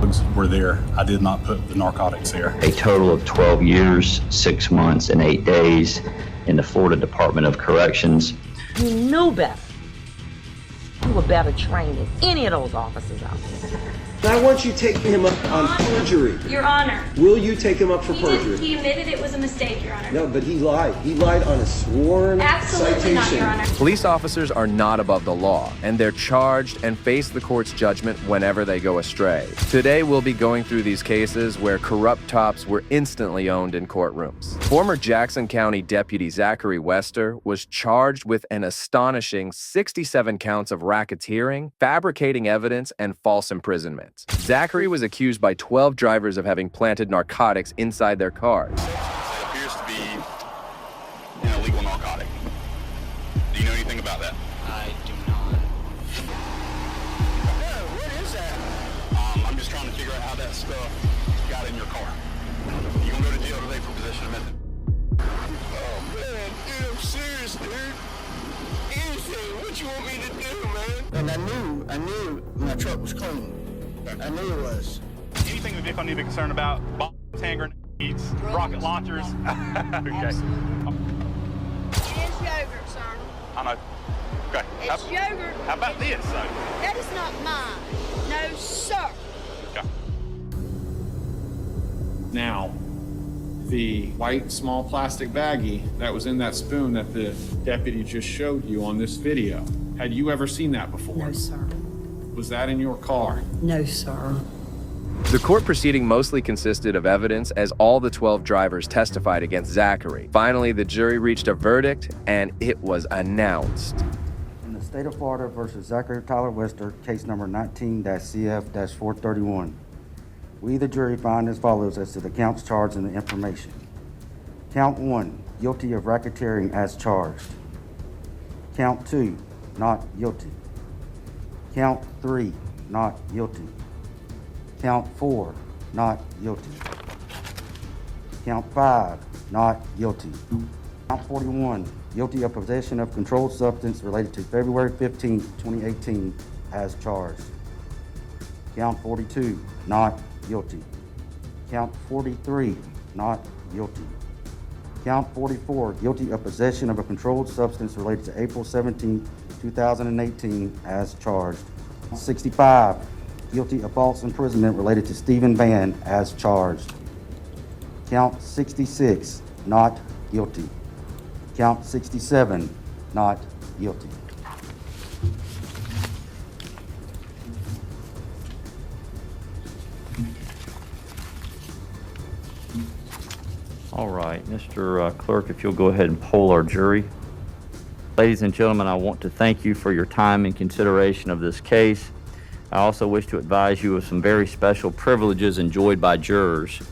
drugs were there. I did not put the narcotics there. A total of 12 years, 6 months, and 8 days in the Florida Department of Corrections. You knew better. You were better trained than any of those officers out there. I want you taking him up on perjury. Your Honor. Will you take him up for perjury? He admitted it was a mistake, Your Honor. No, but he lied. He lied on a sworn Absolutely citation. not, Your Honor. Police officers are not above the law, and they're charged and face the court's judgment whenever they go astray. Today, we'll be going through these cases where corrupt cops were instantly owned in courtrooms. Former Jackson County Deputy Zachary Wester was charged with an astonishing 67 counts of racketeering, fabricating evidence, and false imprisonment. Zachary was accused by 12 drivers of having planted narcotics inside their cars. It appears to be an illegal narcotic. Do you know anything about that? I do not. What is that? I'm just trying to figure out how that stuff got in your car. You gonna go to jail today for possession of method? Oh man, dude, I'm serious, dude. Anything, what you want me to do, man? And I knew my truck was clean. I knew it was. Anything in the vehicle I need to be concerned about? Bombs, hand grenades, rocket launchers? Okay. It is yogurt, sir. I know. Okay. It's yogurt. How about this, though? That is not mine. No, sir. Okay. Now, the white small plastic baggie that was in that spoon that the deputy just showed you on this video, had you ever seen that before? No, sir. Was that in your car? No, sir. The court proceeding mostly consisted of evidence as all the 12 drivers testified against Zachary. Finally, the jury reached a verdict, and it was announced. In the state of Florida versus Zachary Tyler Wester, case number 19-CF-431. We, the jury, find as follows as to the counts charged in the information. Count 1, guilty of racketeering as charged. Count 2, not guilty. Count 3, not guilty. Count 4, not guilty. Count 5, not guilty. Count 41, guilty of possession of controlled substance related to February 15, 2018, as charged. Count 42, not guilty. Count 43, not guilty. Count 44, guilty of possession of a controlled substance related to April 17, 2018, as charged. 65, guilty of false imprisonment related to Stephen Van, as charged. Count 66, not guilty. Count 67, not guilty. All right, Mr. Clerk, if you'll go ahead and poll our jury. Ladies and gentlemen, I want to thank you for your time and consideration of this case. I also wish to advise you of some very special privileges enjoyed by jurors.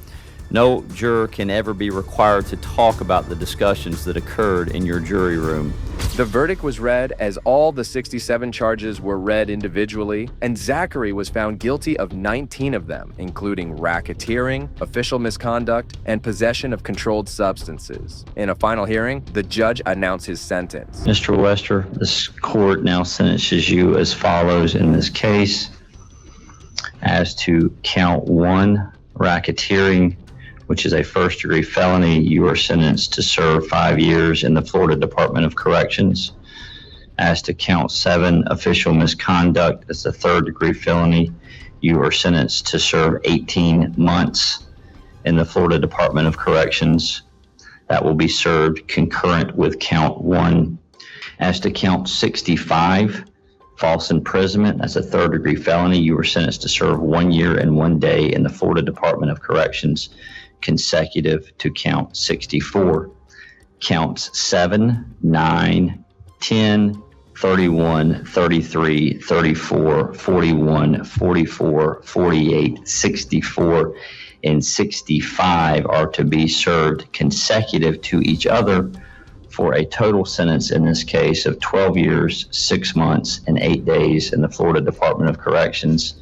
No juror can ever be required to talk about the discussions that occurred in your jury room. The verdict was read as all the 67 charges were read individually, and Zachary was found guilty of 19 of them, including racketeering, official misconduct, and possession of controlled substances. In a final hearing, the judge announced his sentence. Mr. Wester, this court now sentences you as follows in this case. As to count 1, racketeering, which is a first-degree felony, you are sentenced to serve 5 years in the Florida Department of Corrections. As to count 7, official misconduct, as a third-degree felony, you are sentenced to serve 18 months in the Florida Department of Corrections. That will be served concurrent with count 1. As to count 65, false imprisonment, as a third-degree felony, you are sentenced to serve 1 year and 1 day in the Florida Department of Corrections, consecutive to count 64. Counts 7, 9, 10, 31, 33, 34, 41, 44, 48, 64, and 65 are to be served consecutive to each other for a total sentence in this case of 12 years, 6 months, and 8 days in the Florida Department of Corrections.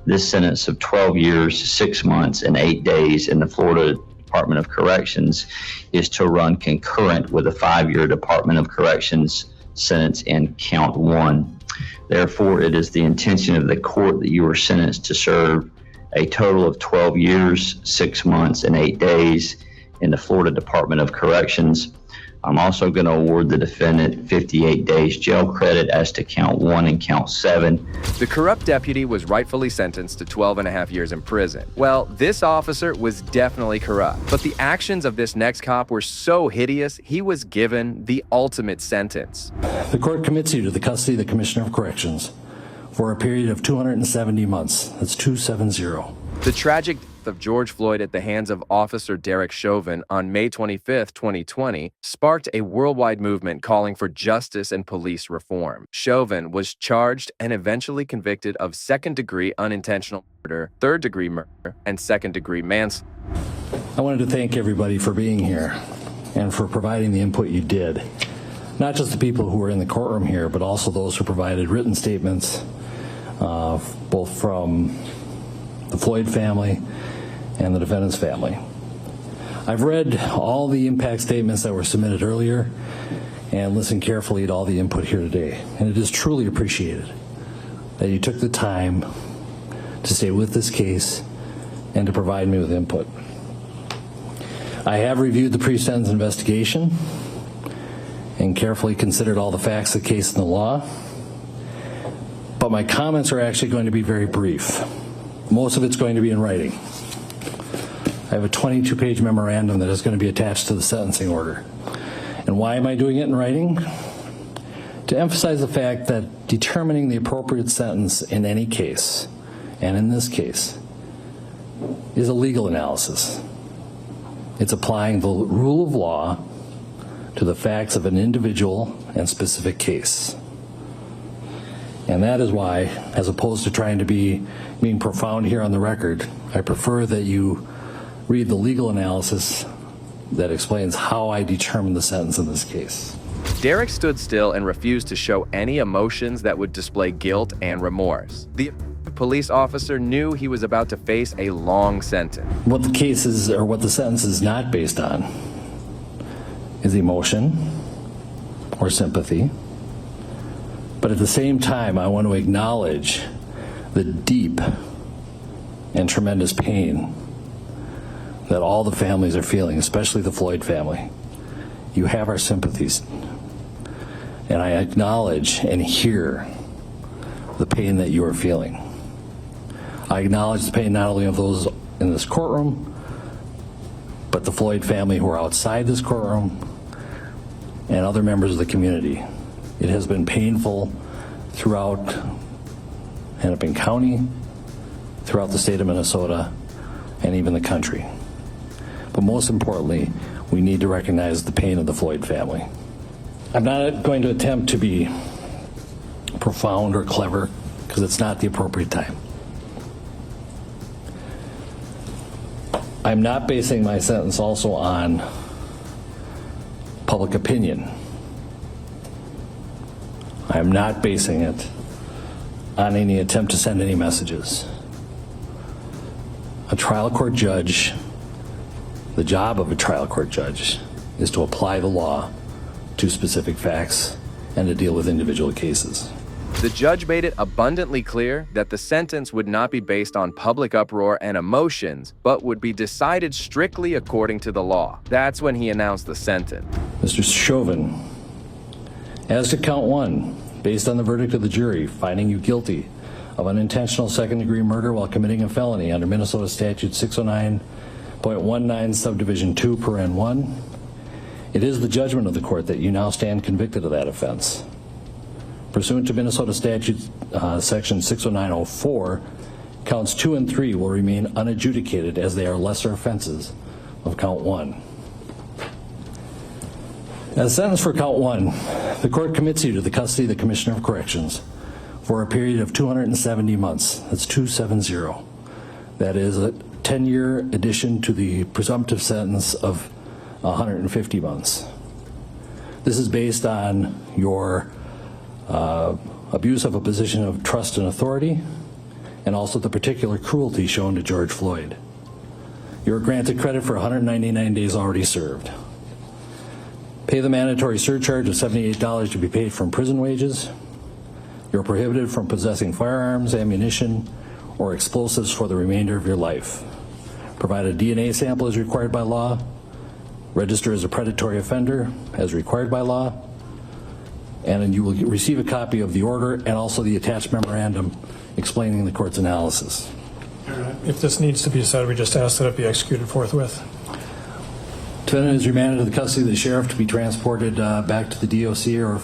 This sentence of 12 years, 6 months, and 8 days in the Florida Department of Corrections is to run concurrent with a 5-year Department of Corrections sentence in count 1. Therefore, it is the intention of the court that you are sentenced to serve a total of 12 years, 6 months, and 8 days in the Florida Department of Corrections. I'm also going to award the defendant 58 days jail credit as to count 1 and count 7. The corrupt deputy was rightfully sentenced to 12.5 years in prison. Well, this officer was definitely corrupt, but the actions of this next cop were so hideous, he was given the ultimate sentence. The court commits you to the custody of the Commissioner of Corrections for a period of 270 months. That's 270. The tragic death of George Floyd at the hands of Officer Derek Chauvin on May 25, 2020, sparked a worldwide movement calling for justice and police reform. Chauvin was charged and eventually convicted of second-degree unintentional murder, third-degree murder, and second-degree manslaughter. I wanted to thank everybody for being here and for providing the input you did. Not just the people who were in the courtroom here, but also those who provided written statements, both from the Floyd family and the defendant's family. I've read all the impact statements that were submitted earlier and listened carefully to all the input here today. And it is truly appreciated that you took the time to stay with this case and to provide me with input. I have reviewed the pre-sentence investigation and carefully considered all the facts of the case and the law, but my comments are actually going to be very brief. Most of it's going to be in writing. I have a 22-page memorandum that is going to be attached to the sentencing order. And why am I doing it in writing? To emphasize the fact that determining the appropriate sentence in any case, and in this case, is a legal analysis. It's applying the rule of law to the facts of an individual and specific case. And that is why, as opposed to trying to being profound here on the record, I prefer that you read the legal analysis that explains how I determined the sentence in this case. Derek stood still and refused to show any emotions that would display guilt and remorse. The police officer knew he was about to face a long sentence. What the case is, or what the sentence is not based on, is emotion or sympathy. But at the same time, I want to acknowledge the deep and tremendous pain that all the families are feeling, especially the Floyd family. You have our sympathies. And I acknowledge and hear the pain that you are feeling. I acknowledge the pain not only of those in this courtroom, but the Floyd family who are outside this courtroom and other members of the community. It has been painful throughout Hennepin County, throughout the state of Minnesota, and even the country. But most importantly, we need to recognize the pain of the Floyd family. I'm not going to attempt to be profound or clever because it's not the appropriate time. I'm not basing my sentence also on public opinion. I'm not basing it on any attempt to send any messages. A trial court judge, the job of a trial court judge is to apply the law to specific facts and to deal with individual cases. The judge made it abundantly clear that the sentence would not be based on public uproar and emotions, but would be decided strictly according to the law. That's when he announced the sentence. Mr. Chauvin, as to count 1, based on the verdict of the jury finding you guilty of unintentional second-degree murder while committing a felony under Minnesota Statute 609.19 subdivision 2 paren 1, it is the judgment of the court that you now stand convicted of that offense. Pursuant to Minnesota Statute section 609.04, counts 2 and 3 will remain unadjudicated as they are lesser offenses of count 1. As sentence for count 1, the court commits you to the custody of the Commissioner of Corrections for a period of 270 months. That's 270. That is a 10-year addition to the presumptive sentence of 150 months. This is based on your abuse of a position of trust and authority, and also the particular cruelty shown to George Floyd. You are granted credit for 199 days already served. Pay the mandatory surcharge of $78 to be paid from prison wages. You're prohibited from possessing firearms, ammunition, or explosives for the remainder of your life. Provide a DNA sample as required by law. Register as a predatory offender as required by law. And then you will receive a copy of the order and also the attached memorandum explaining the court's analysis. If this needs to be said, we just ask that it be executed forthwith. Defendant is remanded to the custody of the sheriff to be transported back to the DOC or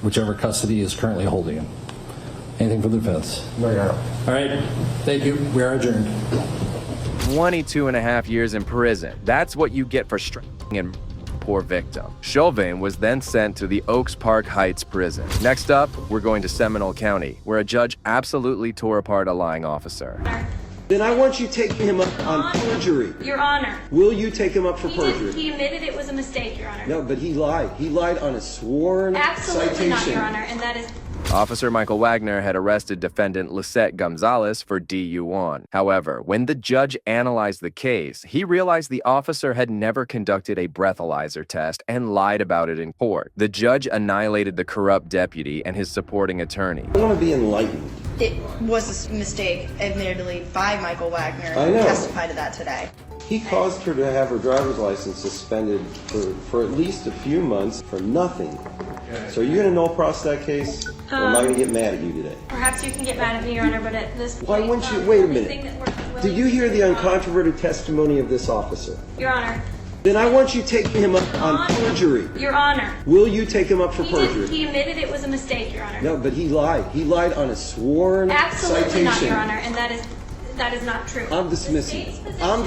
whichever custody is currently holding him. Anything for the defense? No, All right. Thank you. We are adjourned. 22 and a half years in prison. That's what you get for striking and poor victim. Chauvin was then sent to the Oaks Park Heights prison. Next up, we're going to Seminole County, where a judge absolutely tore apart a lying officer. Then I want you taking him up on perjury. Your Honor. Will you take him up for perjury? He admitted it was a mistake, Your Honor. No, but he lied. He lied on a sworn Absolutely citation. not, Your Honor, and that is... Officer Michael Wagner had arrested defendant Lisette Gonzalez for DU1. However, when the judge analyzed the case, he realized the officer had never conducted a breathalyzer test and lied about it in court. The judge annihilated the corrupt deputy and his supporting attorney. I want to be enlightened. It was a mistake, admittedly, by Michael Wagner. I know. Testified to that today. He caused her to have her driver's license suspended for at least a few months for nothing. So are you going to null process that case? Or am I going to get mad at you today? Perhaps you can get mad at me, Your Honor, but at this point... Why wouldn't you? Wait a minute. Did you hear the uncontroverted testimony of this officer? Your Honor. Then I want you taking him up on perjury. Your Honor. Will you take him up for perjury? He admitted it was a mistake, Your Honor. No, but he lied. He lied on a sworn Absolutely citation. not, Your Honor, and that is not true. I'm dismissing. I am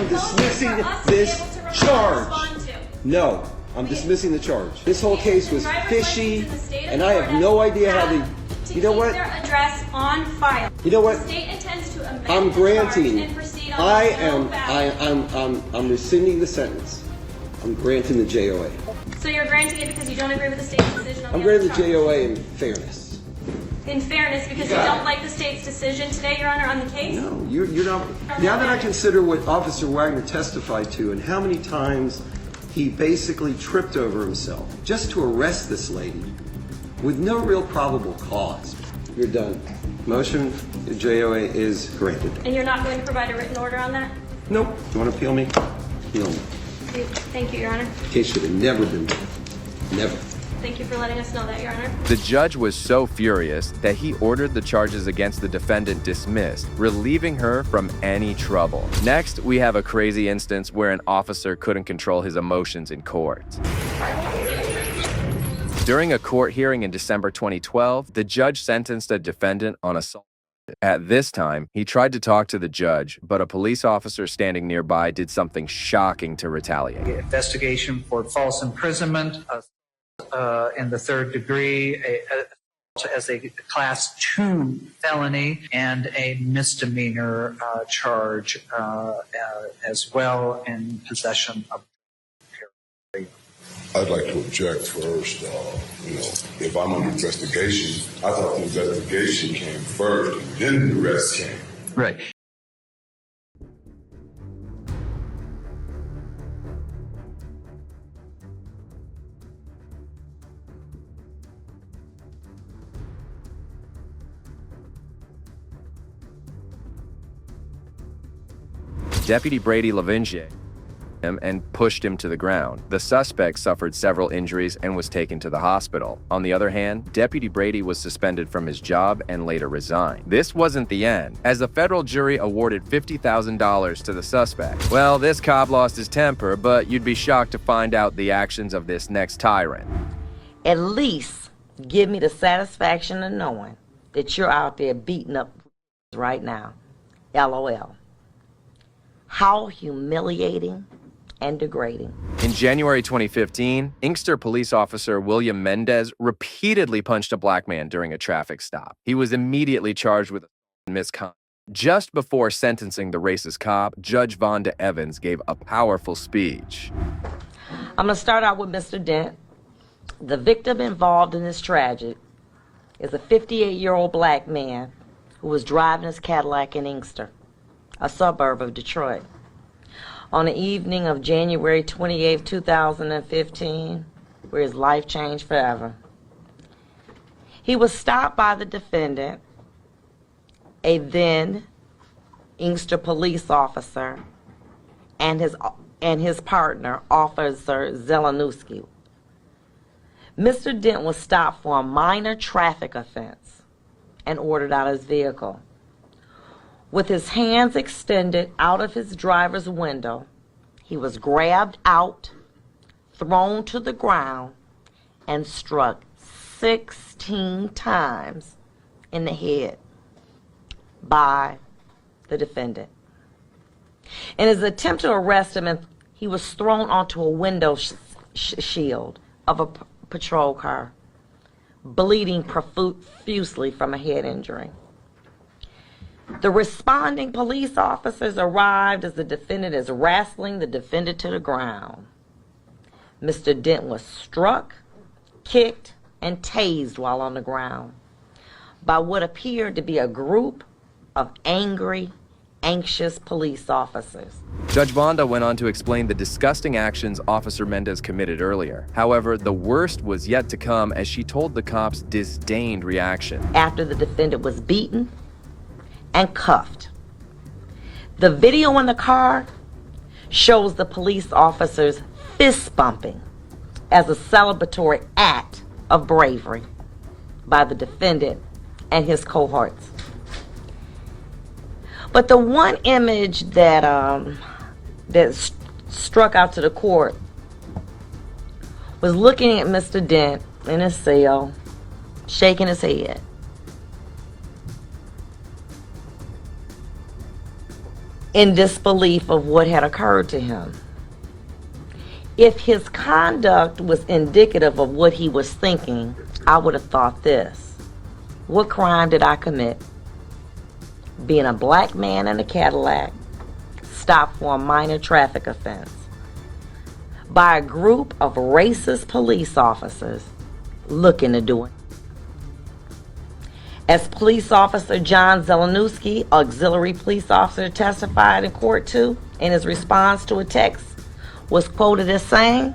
dismissing this charge. No, I'm dismissing the charge. This whole case was fishy, and I have no idea how they. You know what? Their address on file. You know what? The state intends to amend I'm granting. and proceed on I'm rescinding the sentence. I'm granting the JOA. So you're granting it because you don't agree with the state's decision on I'm the other granting the charge? JOA in fairness. In fairness, because you don't like the state's decision today, Your Honor, on the case? No, you're not. Now that I consider what Officer Wagner testified to and how many times he basically tripped over himself just to arrest this lady with no real probable cause. You're done. Motion, the JOA is granted. And you're not going to provide a written order on that? Nope. You want to appeal me? Appeal me. Thank you, Your Honor. The case should have never been done. Never. Thank you for letting us know that, Your Honor. The judge was so furious that he ordered the charges against the defendant dismissed, relieving her from any trouble. Next, we have a crazy instance where an officer couldn't control his emotions in court. During a court hearing in December 2012, the judge sentenced a defendant on assault. At this time, he tried to talk to the judge, but a police officer standing nearby did something shocking to retaliate. Investigation for false imprisonment in the third degree, as a class 2 felony, and a misdemeanor charge as well in possession of. I'd like to object first. If I'm under investigation, I thought the investigation came first, and then the rest came. Right. Deputy Brady Lavingier him and pushed him to the ground. The suspect suffered several injuries and was taken to the hospital. On the other hand, Deputy Brady was suspended from his job and later resigned. This wasn't the end, as the federal jury awarded $50,000 to the suspect. Well, this cop lost his temper, but you'd be shocked to find out the actions of this next tyrant. At least give me the satisfaction of knowing that you're out there beating up right now. LOL. How humiliating and degrading. In January 2015, Inkster police officer William Mendez repeatedly punched a black man during a traffic stop. He was immediately charged with misconduct. Just before sentencing the racist cop, Judge Vonda Evans gave a powerful speech. I'm going to start out with Mr. Dent. The victim involved in this tragedy is a 58-year-old black man who was driving his Cadillac in Inkster, a suburb of Detroit. On the evening of January 28, 2015, where his life changed forever. He was stopped by the defendant, a then Inkster police officer, and his partner, Officer Zelenowski. Mr. Dent was stopped for a minor traffic offense and ordered out of his vehicle. With his hands extended out of his driver's window, he was grabbed out, thrown to the ground, and struck 16 times in the head by the defendant. In his attempt to arrest him, he was thrown onto a window shield of a patrol car, bleeding profusely from a head injury. The responding police officers arrived as the defendant is wrestling the defendant to the ground. Mr. Dent was struck, kicked, and tased while on the ground by what appeared to be a group of angry, anxious police officers. Judge Bonda went on to explain the disgusting actions Officer Mendez committed earlier. However, the worst was yet to come as she told the cops disdained reaction. After the defendant was beaten and cuffed, the video in the car shows the police officers fist bumping as a celebratory act of bravery by the defendant and his cohorts. But the one image that struck out to the court was looking at Mr. Dent in his cell, shaking his head. In disbelief of what had occurred to him. If his conduct was indicative of what he was thinking, I would have thought this: what crime did I commit? Being a black man in a Cadillac, stopped for a minor traffic offense by a group of racist police officers looking to do it. As Police Officer John Zelenowski, auxiliary police officer, testified in court too, in his response to a text, was quoted as saying,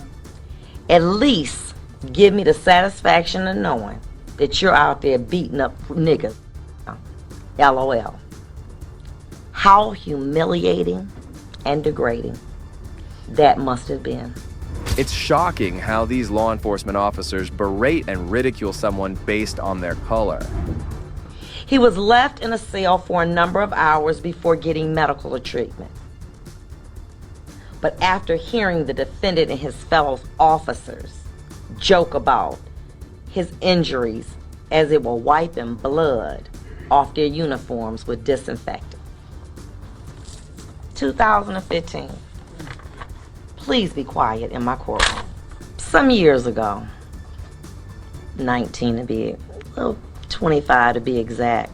"At least give me the satisfaction of knowing that you're out there beating up niggas. LOL. How humiliating and degrading that must have been." It's shocking how these law enforcement officers berate and ridicule someone based on their color. He was left in a cell for a number of hours before getting medical treatment. But after hearing the defendant and his fellow officers joke about his injuries as they were wiping blood off their uniforms with disinfectant. 2015. Please be quiet in my courtroom. Some years ago, 19 to be, well, 25 to be exact,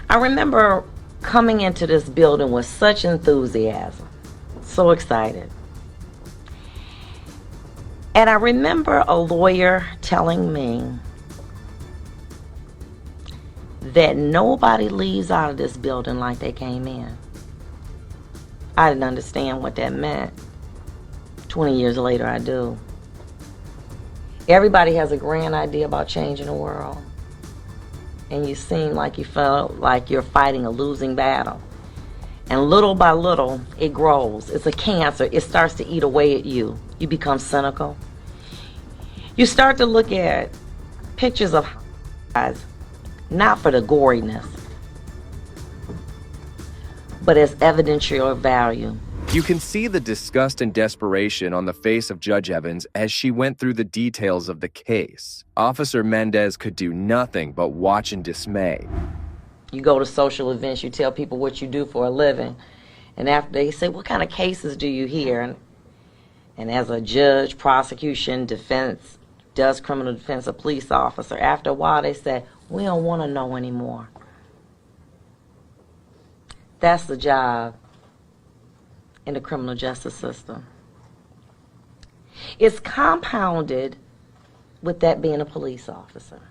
I remember coming into this building with such enthusiasm, so excited. And I remember a lawyer telling me that nobody leaves out of this building like they came in. I didn't understand what that meant. 20 years later, I do. Everybody has a grand idea about changing the world. And you seem like you felt like you're fighting a losing battle. And little by little, it grows. It's a cancer. It starts to eat away at you. You become cynical. You start to look at pictures of guys, not for the goriness, but as evidentiary value. You can see the disgust and desperation on the face of Judge Evans as she went through the details of the case. Officer Mendez could do nothing but watch in dismay. You go to social events, you tell people what you do for a living, and after they say, "What kind of cases do you hear?" And as a judge, prosecution, defense, does criminal defense, a police officer, after a while they say, "We don't want to know anymore." That's the job in the criminal justice system. It's compounded with that being a police officer.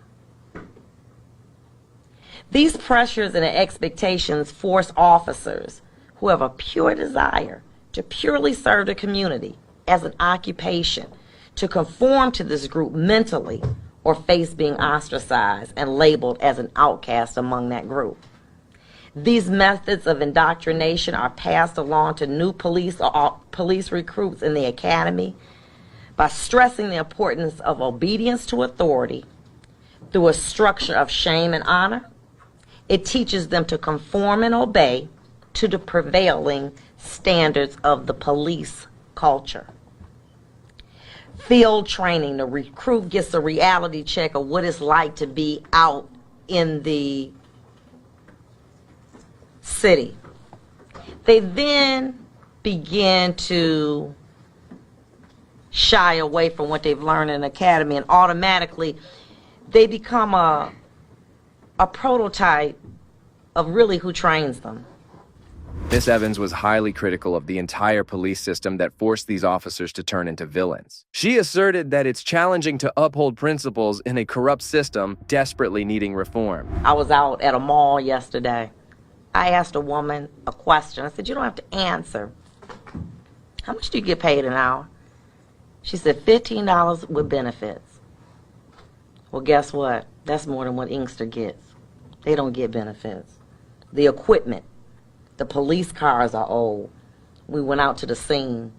These pressures and expectations force officers who have a pure desire to purely serve the community as an occupation to conform to this group mentally or face being ostracized and labeled as an outcast among that group. These methods of indoctrination are passed along to new police or police recruits in the academy by stressing the importance of obedience to authority through a structure of shame and honor. It teaches them to conform and obey to the prevailing standards of the police culture. Field training, the recruit gets a reality check of what it's like to be out in the city. They then begin to shy away from what they've learned in the academy, and automatically they become a prototype of really who trains them. Miss Evans was highly critical of the entire police system that forced these officers to turn into villains. She asserted that it's challenging to uphold principles in a corrupt system desperately needing reform. I was out at a mall yesterday. I asked a woman a question. I said, you don't have to answer. How much do you get paid an hour? She said, $15 with benefits. Well, guess what? That's more than what Inkster gets. They don't get benefits. The equipment, the police cars are old. We went out to the scene.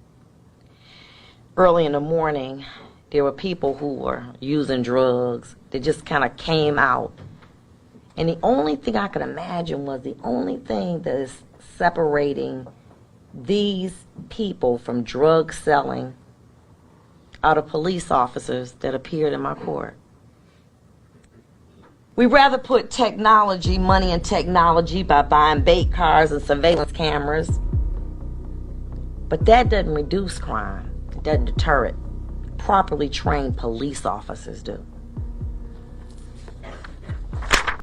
Early in the morning, there were people who were using drugs. They just kind of came out. And the only thing I could imagine was the only thing that is separating these people from drug selling are the police officers that appeared in my court. We rather put technology, money in technology by buying bait cars and surveillance cameras. But that doesn't reduce crime. It doesn't deter it. Properly trained police officers do.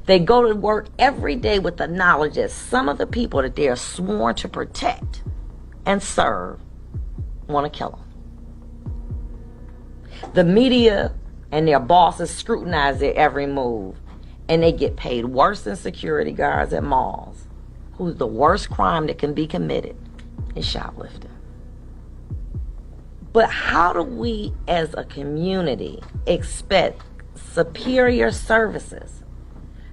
They go to work every day with the knowledge that some of the people that they are sworn to protect and serve want to kill them. The media and their bosses scrutinize their every move, and they get paid worse than security guards at malls, who's the worst crime that can be committed is shoplifting. But how do we as a community expect superior services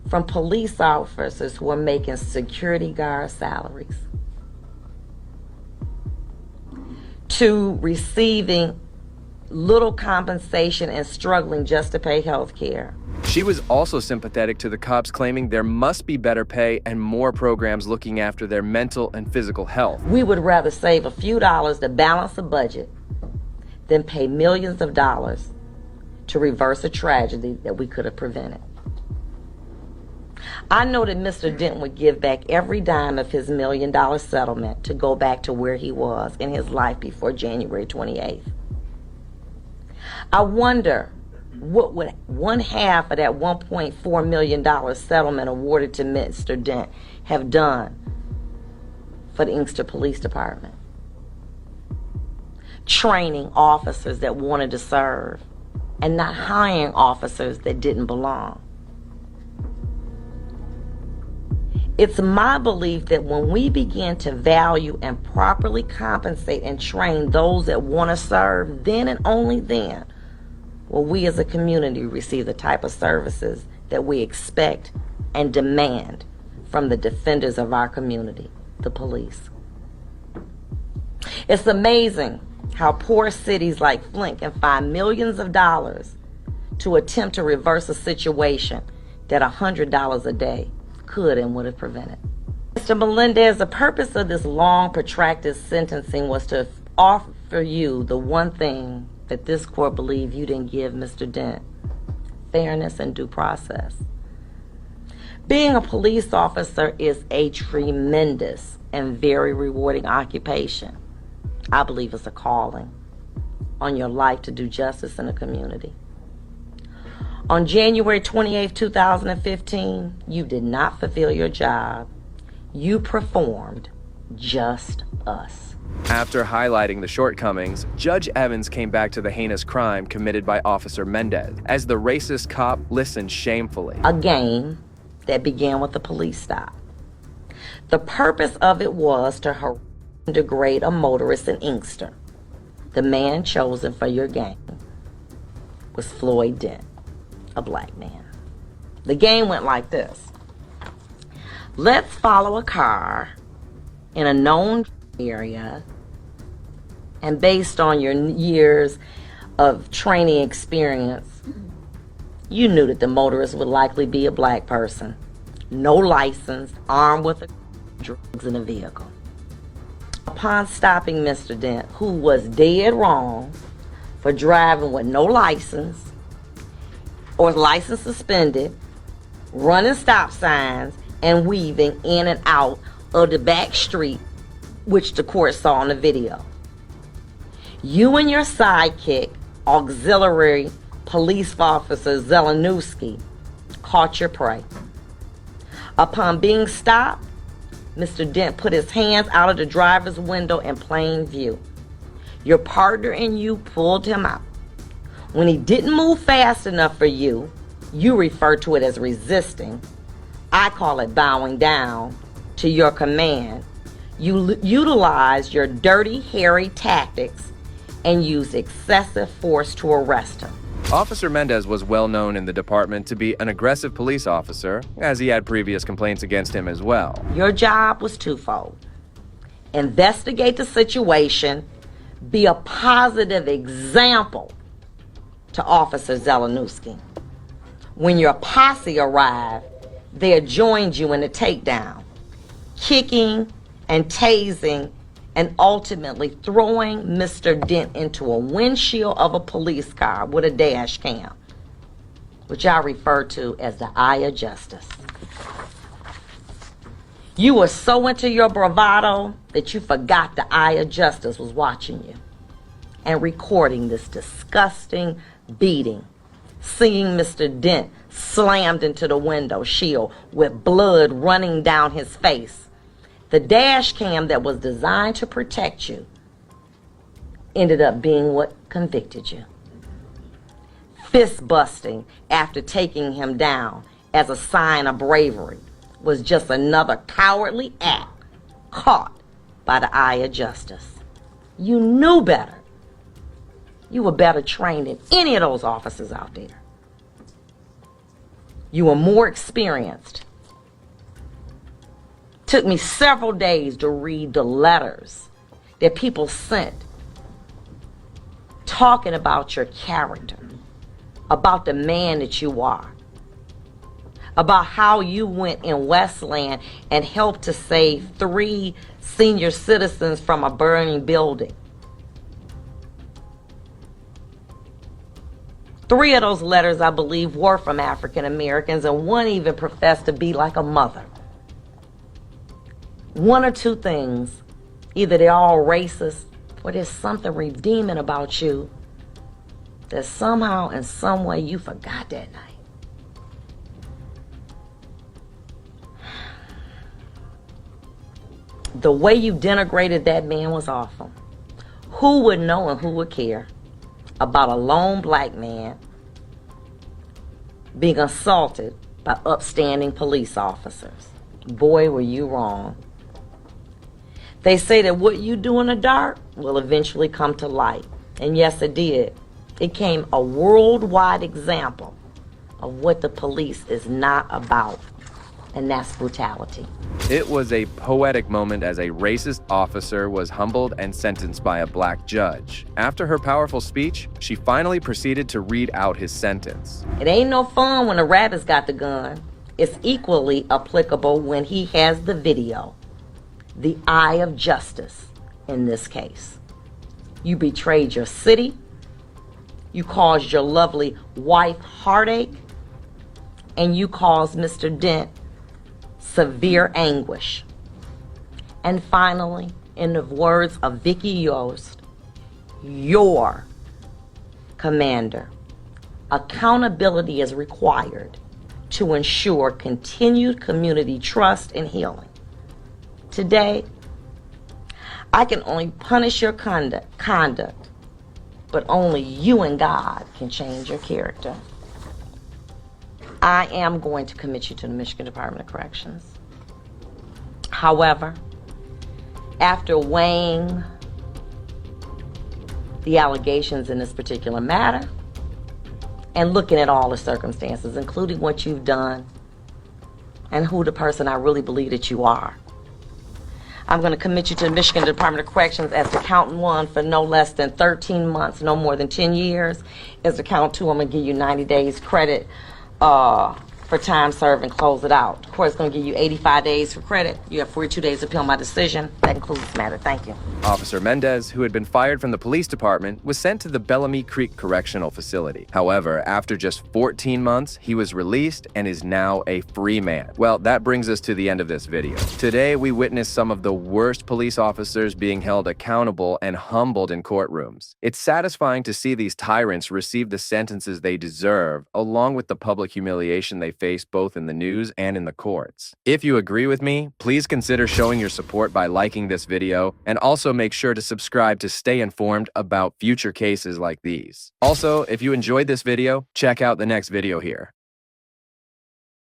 from police officers who are making security guard salaries to receiving little compensation and struggling just to pay health care? She was also sympathetic to the cops claiming there must be better pay and more programs looking after their mental and physical health. We would rather save a few dollars to balance the budget than pay millions of dollars to reverse a tragedy that we could have prevented. I know that Mr. Dent would give back every dime of his $1 million settlement to go back to where he was in his life before January 28th. I wonder what would one half of that $1.4 million settlement awarded to Mr. Dent have done for the Inkster Police Department? Training officers that wanted to serve and not hiring officers that didn't belong. It's my belief that when we begin to value and properly compensate and train those that want to serve, then and only then will we as a community receive the type of services that we expect and demand from the defenders of our community, the police. It's amazing how poor cities like Flint can find millions of dollars to attempt to reverse a situation that $100 a day could and would have prevented. Mr. Melendez, the purpose of this long, protracted sentencing was to offer you the one thing that this court believed you didn't give Mr. Dent: fairness and due process. Being a police officer is a tremendous and very rewarding occupation. I believe it's a calling on your life to do justice in the community. On January 28, 2015, you did not fulfill your job. You performed just us. After highlighting the shortcomings, Judge Evans came back to the heinous crime committed by Officer Mendez as the racist cop listened shamefully. A game that began with a police stop. The purpose of it was to harass and degrade a motorist in Inkster. The man chosen for your game was Floyd Dent. a black man. The game went like this. Let's follow a car in a known area, and based on your years of training experience, you knew that the motorist would likely be a black person, no license, armed with drugs in a vehicle. Upon stopping Mr. Dent, who was dead wrong for driving with no license or license suspended, running stop signs, and weaving in and out of the back street, which the court saw in the video, you and your sidekick, auxiliary police officer Zelenowski, caught your prey. Upon being stopped, Mr. Dent put his hands out of the driver's window in plain view. Your partner and you pulled him out. When he didn't move fast enough for you, you refer to it as resisting. I call it bowing down to your command. You utilized your dirty, hairy tactics and used excessive force to arrest him. Officer Mendez was well known in the department to be an aggressive police officer, as he had previous complaints against him as well. Your job was twofold. Investigate the situation, be a positive example to Officer Zelenowski. When your posse arrived, they joined you in the takedown, kicking and tasing and ultimately throwing Mr. Dent into a windshield of a police car with a dash cam, which I refer to as the eye of justice. You were so into your bravado that you forgot the eye of justice was watching you and recording this disgusting beating, seeing Mr. Dent slammed into the window shield with blood running down his face. The dash cam that was designed to protect you ended up being what convicted you. Fist busting after taking him down as a sign of bravery was just another cowardly act caught by the eye of justice. You knew better. You were better trained than any of those officers out there. You were more experienced. Took me several days to read the letters that people sent talking about your character, about the man that you are, about how you went in Westland and helped to save 3 senior citizens from a burning building. 3 of those letters, I believe, were from African Americans, and 1 even professed to be like a mother. 1 or 2 things, either they're all racist or there's something redeeming about you that somehow in some way you forgot that night. The way you denigrated that man was awful. Who would know and who would care about a lone black man being assaulted by upstanding police officers? Boy, were you wrong. They say that what you do in the dark will eventually come to light. And yes, it did. It became a worldwide example of what the police is not about, and that's brutality. It was a poetic moment as a racist officer was humbled and sentenced by a black judge. After her powerful speech, she finally proceeded to read out his sentence. It ain't no fun when the rabbit's got the gun. It's equally applicable when he has the video. The eye of justice in this case. You betrayed your city. You caused your lovely wife heartache. And you caused Mr. Dent severe anguish. And finally, in the words of Vicky Yost, your commander, accountability is required to ensure continued community trust and healing. Today, I can only punish your conduct, but only you and God can change your character. I am going to commit you to the Michigan Department of Corrections. However, after weighing the allegations in this particular matter and looking at all the circumstances, including what you've done and who the person I really believe that you are. I'm going to commit you to the Michigan Department of Corrections as to count 1 for no less than 13 months, no more than 10 years. As to count 2, I'm going to give you 90 days credit for time served and close it out. The court's going to give you 85 days for credit. You have 42 days to appeal my decision. That concludes this matter. Thank you. Officer Mendez, who had been fired from the police department, was sent to the Bellamy Creek Correctional Facility. However, after just 14 months, he was released and is now a free man. Well, that brings us to the end of this video. Today, we witnessed some of the worst police officers being held accountable and humbled in courtrooms. It's satisfying to see these tyrants receive the sentences they deserve, along with the public humiliation they face both in the news and in the courts. If you agree with me, please consider showing your support by liking this video, and also make sure to subscribe to stay informed about future cases like these. Also, if you enjoyed this video, check out the next video here.